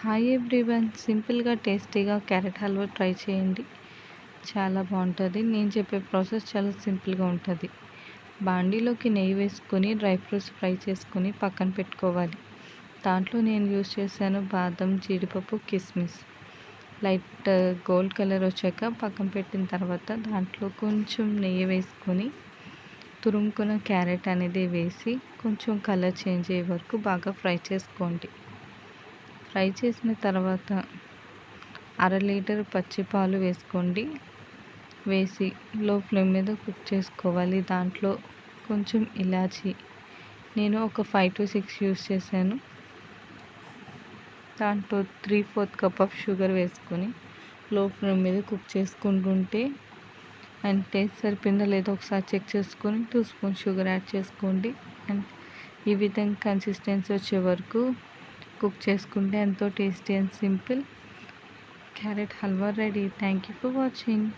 Hi everyone, సింపుల్గా టేస్టీగా carrot halwa try చేయండి. చాలా బాగుంటుంది. నేను చెప్పే ప్రాసెస్ చాలా సింపుల్గా ఉంటుంది. బాండీలోకి నెయ్యి వేసుకొని డ్రై ఫ్రూట్స్ ఫ్రై చేసుకొని పక్కన పెట్టుకోవాలి. దాంట్లో నేను యూస్ చేశాను బాదం, జీడిపప్పు, కిస్మిస్. లైట్ గోల్డ్ కలర్ వచ్చాక పక్కన పెట్టిన తర్వాత దాంట్లో కొంచెం నెయ్యి వేసుకొని తురుముకున్న క్యారెట్ అనేది వేసి కొంచెం కలర్ చేంజ్ అయ్యే వరకు బాగా ఫ్రై చేసుకోండి. ఫ్రై చేసిన తర్వాత 1/2 లీటర్ పచ్చి పాలు వేసుకోండి. వేసి లో ఫ్లేమ్ మీద కుక్ చేసుకోవాలి. దాంట్లో కొంచెం ఇలాచి, నేను ఒక 5 to 6 యూస్ చేశాను. దాంట్లో 3/4 కప్ ఆఫ్ షుగర్ వేసుకొని లో ఫ్లేమ్ మీద కుక్ చేసుకుంటుంటే అండ్ టేస్ట్ సరిపోయిందో లేదో ఒకసారి చెక్ చేసుకొని 2 స్పూన్ షుగర్ యాడ్ చేసుకోండి. అండ్ ఈ విధంగా కన్సిస్టెన్సీ వచ్చే వరకు కుక్ చేసుకుంటే ఎంతో tasty and simple carrot halwa ready. Thank you for watching.